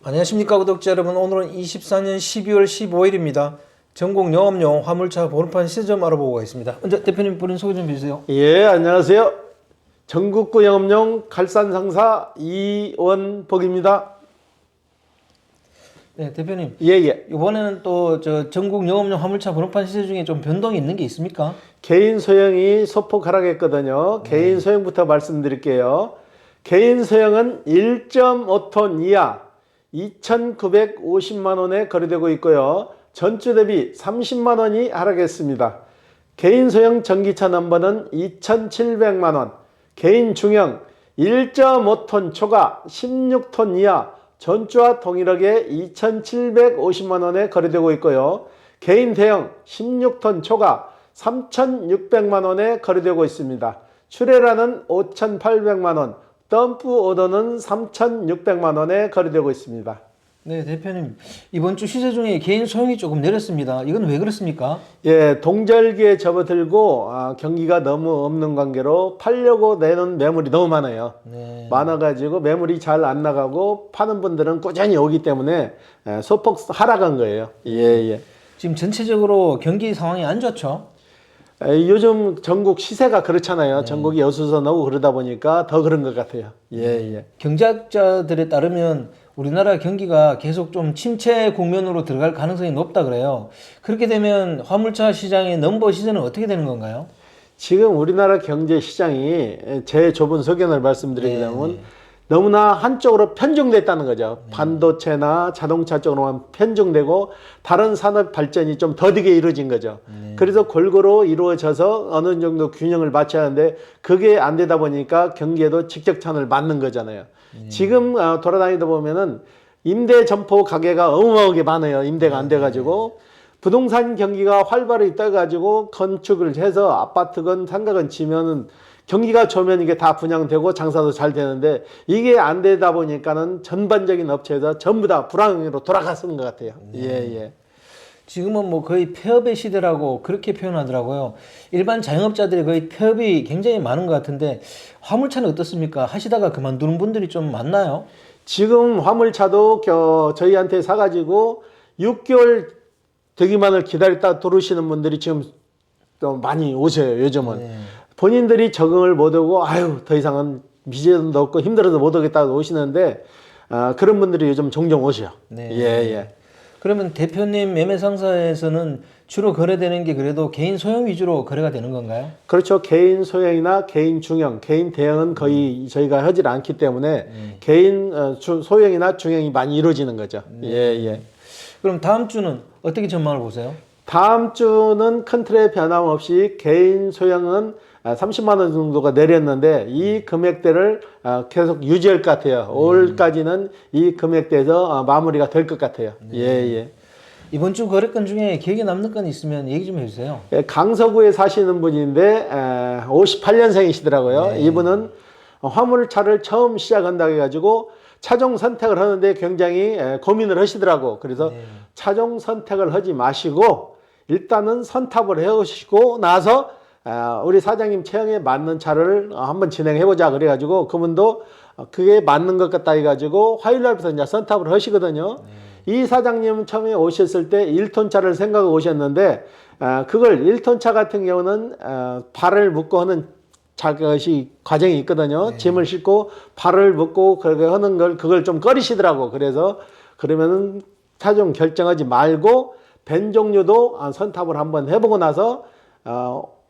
안녕하십니까 구독자 여러분. 오늘은 24년 12월 15일입니다. 전국 영업용 화물차 번호판 시점 알아보고 가겠습니다. 먼저 대표님 본인 소개 좀 해주세요. 예, 안녕하세요. 전국구 영업용 갈산상사 이원복입니다. 네, 대표님. 예. 이번에는 또 전국 영업용 화물차 번호판 시세 중에 좀 변동이 있는 게 있습니까? 개인 소형이 소폭 하락했거든요. 개인 소형부터 말씀드릴게요. 개인 소형은 1.5톤 이하 2,950만 원에 거래되고 있고요. 전주 대비 30만 원이 하락했습니다. 개인 소형 전기차 넘버는 2,700만 원, 개인 중형 1.5톤 초과 16톤 이하 전주와 동일하게 2,750만 원에 거래되고 있고요. 개인 대형 16톤 초과 3,600만 원에 거래되고 있습니다. 출애라는 5,800만 원, 덤프 오더는 3,600만 원에 거래되고 있습니다. 네, 대표님. 이번 주 시세 중에 개인 소형이 조금 내렸습니다. 이건 왜 그렇습니까? 예, 동절기에 접어들고 경기가 너무 없는 관계로 팔려고 내는 매물이 너무 많아요. 네. 많아가지고 매물이 잘 안 나가고 파는 분들은 꾸준히 오기 때문에 소폭 하락한 거예요. 예. 지금 전체적으로 경기 상황이 안 좋죠? 요즘 전국 시세가 그렇잖아요. 전국이 여수선하고 그러다 보니까 더 그런 것 같아요. 예. 경제학자들에 따르면 우리나라 경기가 계속 좀 침체 국면으로 들어갈 가능성이 높다 그래요. 그렇게 되면 화물차 시장의 넘버 시세는 어떻게 되는 건가요? 지금 우리나라 경제 시장이 제 좁은 소견을 말씀드리자면 너무나 한쪽으로 편중됐다는 거죠. 반도체나 자동차 쪽으로만 편중되고 다른 산업 발전이 좀 더디게 이루어진 거죠. 그래서 골고루 이루어져서 어느 정도 균형을 맞춰야 하는데 그게 안 되다 보니까 경기에도 직격탄을 맞는 거잖아요. 지금 돌아다니다 보면은 임대 점포 가게가 어마어마하게 많아요. 임대가 안 돼가지고 부동산 경기가 활발히 떠가지고 건축을 해서 아파트건 상가건 지면은 경기가 좋으면 이게 다 분양되고 장사도 잘 되는데 이게 안 되다 보니까는 전반적인 업체에서 전부 다 불황으로 돌아가는 것 같아요. 예. 지금은 뭐 거의 폐업의 시대라고 그렇게 표현하더라고요. 일반 자영업자들이 거의 폐업이 굉장히 많은 것 같은데 화물차는 어떻습니까? 하시다가 그만두는 분들이 좀 많나요? 지금 화물차도 저희한테 사가지고 6개월 되기만을 기다렸다 들어오시는 분들이 지금 또 많이 오셔요. 요즘은. 본인들이 적응을 못하고 더 이상은 미련도 없고 힘들어서 못 오겠다고 오시는데 그런 분들이 요즘 종종 오셔요. 예. 그러면 대표님 매매 상사에서는 주로 거래되는 게 그래도 개인 소형 위주로 거래가 되는 건가요? 그렇죠. 개인 소형이나 개인 중형, 개인 대형은 거의 저희가 하지 않기 때문에 개인 소형이나 중형이 많이 이루어지는 거죠. 예. 그럼 다음 주는 어떻게 전망을 보세요? 다음 주는 큰 틀의 변함없이 개인 소형은 30만 원 정도가 내렸는데 이 금액대를 계속 유지할 것 같아요. 올까지는 이 금액대에서 마무리가 될 것 같아요. 예. 이번 주 거래건 중에 기억에 남는 건 있으면 얘기 좀 해주세요. 강서구에 사시는 분인데 58년생이시더라고요. 이분은 화물차를 처음 시작한다고 해가지고 차종 선택을 하는데 굉장히 고민을 하시더라고. 그래서 차종 선택을 하지 마시고 일단은 선탑을 해오시고 나서 우리 사장님 체형에 맞는 차를 한번 진행해보자 그래가지고 그분도 그게 맞는 것 같다 해가지고 화요일날부터 이제 선탑을 하시거든요. 이 사장님은 처음에 오셨을 때 1톤 차를 생각하고 오셨는데 그걸 1톤 차 같은 경우는 발을 묶고 하는 자것이 과정이 있거든요. 짐을 싣고 발을 묶고 그렇게 하는 걸 그걸 좀 꺼리시더라고. 그래서 그러면은 차종 결정하지 말고 벤 종류도 선탑을 한번 해보고 나서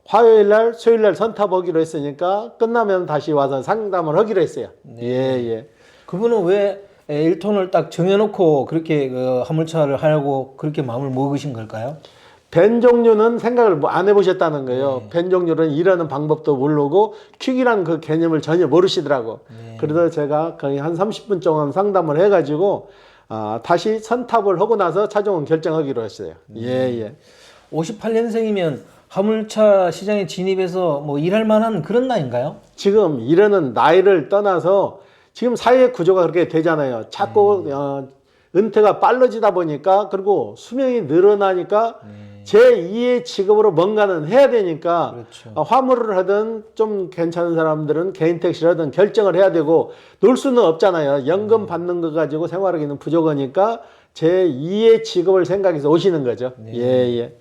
화요일날 수요일날 선탑하기로 했으니까 끝나면 다시 와서 상담을 하기로 했어요. 예. 그분은 왜 1톤을 딱 정해놓고 그렇게 화물차를 하려고 그렇게 마음을 먹으신 걸까요? 벤 종류는 생각을 안 해보셨다는 거예요. 벤 종류는 일하는 방법도 모르고 퀵이라는 그 개념을 전혀 모르시더라고. 그래서 제가 거의 한 30분 동안 상담을 해가지고 다시 선탑을 하고 나서 차종은 결정하기로 했어요. 예. 58년생이면 화물차 시장에 진입해서 뭐 일할 만한 그런 나이인가요? 지금 일하는 나이를 떠나서 지금 사회 구조가 그렇게 되잖아요. 자꾸 은퇴가 빨라지다 보니까 그리고 수명이 늘어나니까 제2의 직업으로 뭔가는 해야 되니까 그렇죠. 화물을 하든 좀 괜찮은 사람들은 개인 택시를 하든 결정을 해야 되고 놀 수는 없잖아요. 연금 받는 거 가지고 생활하기는 부족하니까 제2의 직업을 생각해서 오시는 거죠. 예.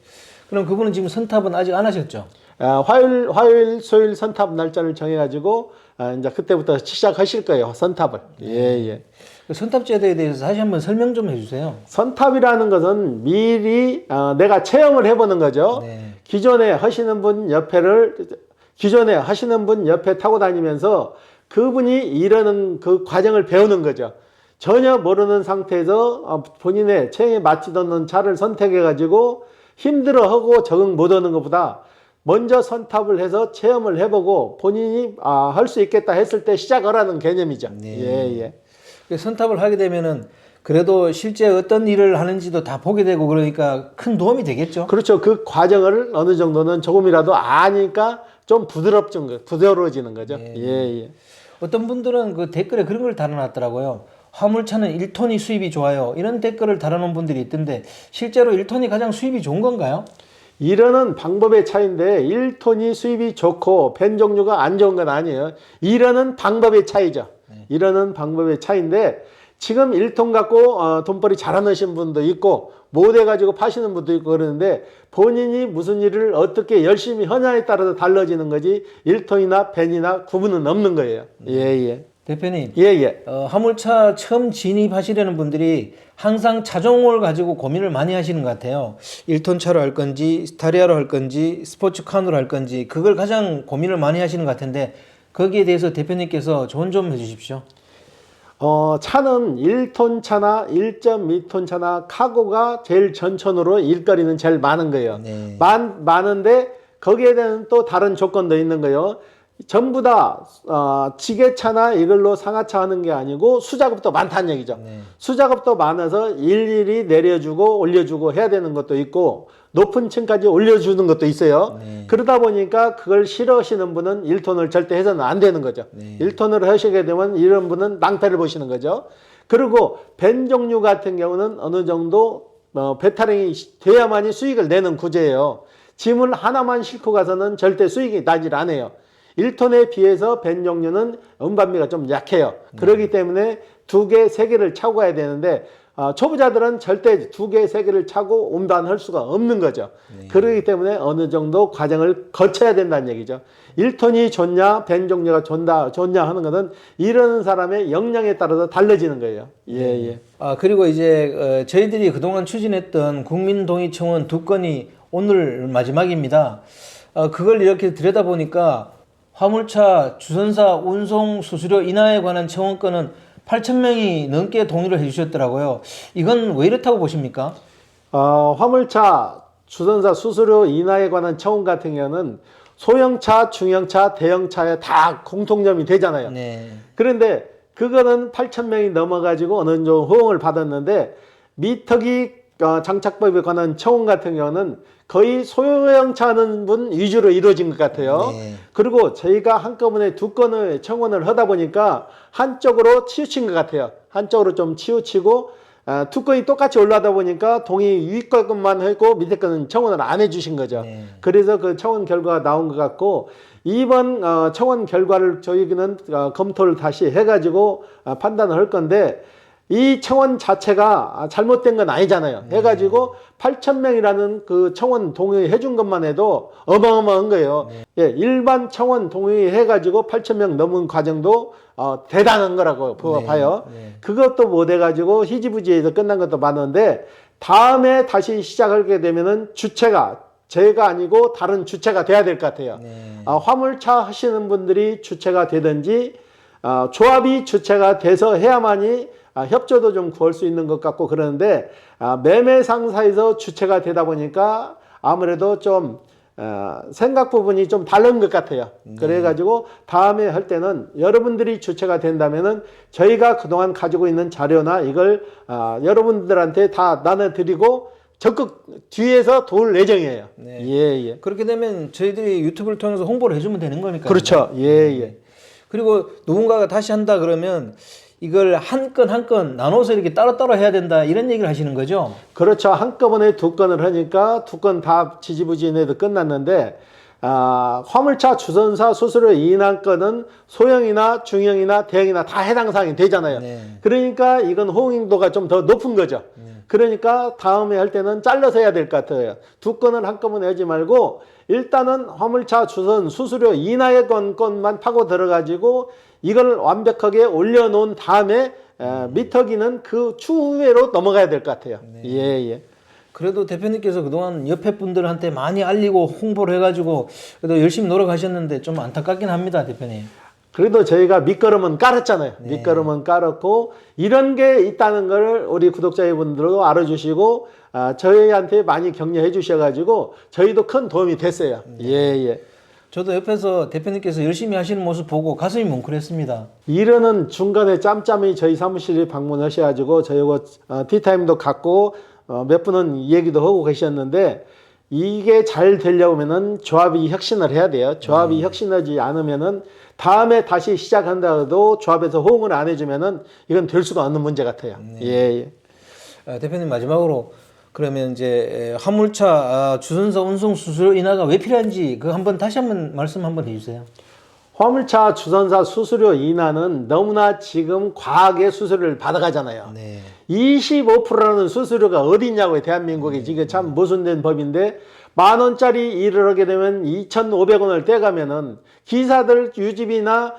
그럼 그분은 지금 선탑은 아직 안 하셨죠? 화요일, 수요일 선탑 날짜를 정해가지고 이제 그때부터 시작하실 거예요. 선탑을. 예. 그 선탑 제도에 대해서 다시 한번 설명 좀 해주세요. 선탑이라는 것은 미리 내가 체험을 해보는 거죠. 네. 기존에 하시는 분 옆에 타고 다니면서 그분이 이러는 그 과정을 배우는 거죠. 전혀 모르는 상태에서 본인의 체형에 맞지도 않는 차를 선택해가지고 힘들어하고 적응 못하는 것보다 먼저 선탑을 해서 체험을 해보고 본인이 할 수 있겠다 했을 때 시작하라는 개념이죠. 예. 선탑을 하게 되면은 그래도 실제 어떤 일을 하는지도 다 보게 되고 그러니까 큰 도움이 되겠죠. 그렇죠. 그 과정을 어느 정도는 조금이라도 아니까 좀 부드러워지는 거죠. 예. 어떤 분들은 그 댓글에 그런 걸 달아놨더라고요. 화물차는 1톤이 수입이 좋아요. 이런 댓글을 달아놓은 분들이 있던데 실제로 1톤이 가장 수입이 좋은 건가요? 이러는 방법의 차이인데 1톤이 수입이 좋고 벤 종류가 안 좋은 건 아니에요. 이러는 방법의 차이죠. 이러는 방법의 차이인데 지금 1톤 갖고 돈벌이 잘하시는 분도 있고 못 해가지고 파시는 분도 있고 그러는데 본인이 무슨 일을 어떻게 열심히 하냐에 따라서 달라지는 거지 1톤이나 벤이나 구분은 없는 거예요. 예. 대표님, 예. 화물차 처음 진입하시려는 분들이 항상 차종을 가지고 고민을 많이 하시는 것 같아요. 1톤 차로 할 건지, 스타리아로 할 건지, 스포츠카로 할 건지, 그걸 가장 고민을 많이 하시는 것 같은데, 거기에 대해서 대표님께서 조언 좀 해주십시오. 차는 1톤 차나 1.2톤 차나 카고가 제일 전천후로 일거리는 제일 많은 거예요. 네. 많은데 거기에 대한 또 다른 조건도 있는 거예요. 전부 다 지게차나 이걸로 상하차 하는 게 아니고 수작업도 많다는 얘기죠. 수작업도 많아서 일일이 내려주고 올려주고 해야 되는 것도 있고 높은 층까지 올려주는 것도 있어요. 그러다 보니까 그걸 싫어하시는 분은 1톤을 절대 해서는 안 되는 거죠. 1톤을 하시게 되면 이런 분은 낭패를 보시는 거죠. 그리고 벤 종류 같은 경우는 어느 정도 배타령이 돼야만이 수익을 내는 구조예요. 짐을 하나만 싣고 가서는 절대 수익이 나질 않아요. 1톤에 비해서 벤 종류는 운반비가 좀 약해요. 그렇기 때문에 2개, 3개를 차고 가야 되는데 초보자들은 절대 2개, 3개를 차고 운반할 수가 없는 거죠. 그렇기 때문에 어느 정도 과정을 거쳐야 된다는 얘기죠. 1톤이 좋냐, 벤 종류가 좋냐 하는 것은 이러는 사람의 역량에 따라서 달라지는 거예요. 예. 그리고 이제 저희들이 그동안 추진했던 국민동의청원 2건이 오늘 마지막입니다. 그걸 이렇게 들여다보니까 화물차 주선사 운송 수수료 인하에 관한 청원권은 8,000명이 넘게 동의를 해주셨더라고요. 이건 왜 이렇다고 보십니까? 화물차 주선사 수수료 인하에 관한 청원 같은 경우는 소형차, 중형차, 대형차에 다 공통점이 되잖아요. 그런데 그거는 8,000명이 넘어가지고 어느 정도 호응을 받았는데 미터기 장착법에 관한 청원 같은 경우는 거의 소형차 하는 분 위주로 이루어진 것 같아요. 그리고 저희가 한꺼번에 2건의 청원을 하다 보니까 한쪽으로 치우친 것 같아요. 한쪽으로 좀 치우치고 2건이 똑같이 올라다 보니까 동의 위 것만 했고 밑에 거는 청원을 안 해주신 거죠. 그래서 그 청원 결과가 나온 것 같고 이번 청원 결과를 저희는 검토를 다시 해가지고 판단을 할 건데 이 청원 자체가 잘못된 건 아니잖아요. 해가지고 8,000명이라는 그 청원 동의해 준 것만 해도 어마어마한 거예요. 일반 청원 동의해가지고 8,000명 넘은 과정도 대단한 거라고 봐요. 그것도 못 해가지고 희지부지해서 끝난 것도 많은데 다음에 다시 시작하게 되면은 주체가 제가 아니고 다른 주체가 돼야 될 것 같아요. 화물차 하시는 분들이 주체가 되든지 조합이 주체가 돼서 해야만이 협조도 좀 구할 수 있는 것 같고 그러는데 매매 상사에서 주체가 되다 보니까 아무래도 좀 생각 부분이 좀 다른 것 같아요. 그래가지고 다음에 할 때는 여러분들이 주체가 된다면은 저희가 그동안 가지고 있는 자료나 이걸 여러분들한테 다 나눠드리고 적극 뒤에서 도울 예정이에요. 예. 그렇게 되면 저희들이 유튜브를 통해서 홍보를 해주면 되는 거니까요. 그렇죠. 예. 그리고 누군가가 다시 한다 그러면 이걸 한 건 한 건 나눠서 이렇게 따로따로 해야 된다 이런 얘기를 하시는 거죠? 그렇죠. 한꺼번에 두 건을 하니까 두 건 다 지지부진해도 끝났는데 화물차 주선사 수수료 인하 건은 소형이나 중형이나 대형이나 다 해당 사항이 되잖아요. 네. 그러니까 이건 호응도가 좀 더 높은 거죠. 그러니까 다음에 할 때는 잘라서 해야 될 것 같아요. 두 건을 한꺼번에 하지 말고 일단은 화물차 주선 수수료 인하의 건만 파고 들어가지고 이걸 완벽하게 올려놓은 다음에 미터기는 그 추후로 넘어가야 될 것 같아요. 예. 그래도 대표님께서 그동안 옆에 분들한테 많이 알리고 홍보를 해가지고 그래도 열심히 노력하셨는데 좀 안타깝긴 합니다, 대표님. 그래도 저희가 밑거름은 깔았잖아요. 밑거름은 깔았고 이런 게 있다는 걸 우리 구독자분들도 알아주시고 저희한테 많이 격려해 주셔가지고 저희도 큰 도움이 됐어요. 예. 저도 옆에서 대표님께서 열심히 하시는 모습 보고 가슴이 뭉클했습니다. 이러는 중간에 짬짬이 저희 사무실에 방문하셔가지고 저희하고 티타임도 갖고 몇 분은 얘기도 하고 계셨는데 이게 잘 되려면은 조합이 혁신을 해야 돼요. 조합이 혁신하지 않으면은 다음에 다시 시작한다 해도 조합에서 호응을 안 해주면은 이건 될 수가 없는 문제 같아요. 예. 대표님 마지막으로 그러면 이제 화물차 주선사 운송 수수료 인하가 왜 필요한지 그 한번 다시 한번 말씀 한번 해주세요. 화물차 주선사 수수료 인하는 너무나 지금 과하게 수수료를 받아가잖아요. 25%라는 수수료가 어디 있냐고요. 대한민국에 지금 참 모순된 법인데 10,000원짜리 일을 하게 되면 2,500원을 떼가면은 기사들 유지비나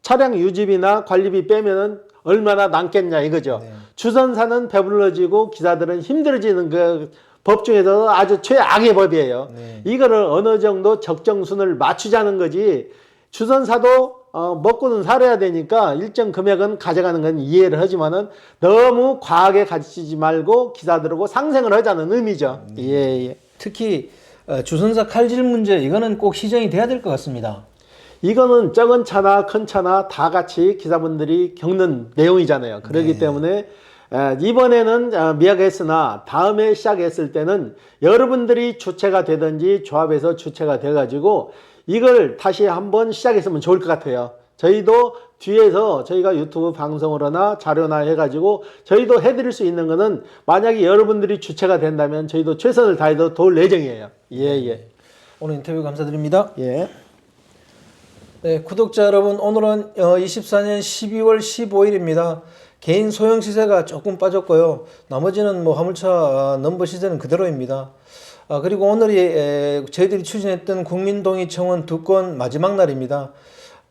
차량 유지비나 관리비 빼면은 얼마나 남겠냐 이거죠. 주선사는 배불러지고 기사들은 힘들어지는 그 법 중에서 아주 최악의 법이에요. 이거를 어느 정도 적정순을 맞추자는 거지. 주선사도 먹고는 살아야 되니까 일정 금액은 가져가는 건 이해를 하지만은 너무 과하게 가지지 말고 기사들하고 상생을 하자는 의미죠. 예. 특히 주선사 칼질 문제 이거는 꼭 시정이 돼야 될 것 같습니다. 이거는 적은 차나 큰 차나 다 같이 기사분들이 겪는 내용이잖아요. 그렇기 때문에 이번에는 미약했으나 다음에 시작했을 때는 여러분들이 주체가 되든지 조합에서 주체가 돼가지고 이걸 다시 한번 시작했으면 좋을 것 같아요. 저희도 뒤에서 저희가 유튜브 방송으로나 자료나 해가지고 저희도 해드릴 수 있는 거는 만약에 여러분들이 주체가 된다면 저희도 최선을 다해서 도울 예정이에요. 예. 오늘 인터뷰 감사드립니다. 예. 네, 구독자 여러분, 오늘은 24년 12월 15일입니다. 개인 소형 시세가 조금 빠졌고요. 나머지는 뭐 화물차 넘버 시세는 그대로입니다. 그리고 오늘이 저희들이 추진했던 국민동의청원 2건 마지막 날입니다.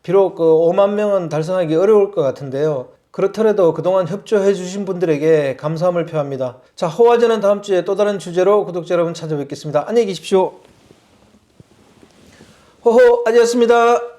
비록 5만 명은 달성하기 어려울 것 같은데요. 그렇더라도 그동안 협조해 주신 분들에게 감사함을 표합니다. 자, 호화전은 다음 주에 또 다른 주제로 구독자 여러분 찾아뵙겠습니다. 안녕히 계십시오. 호호 아디였습니다.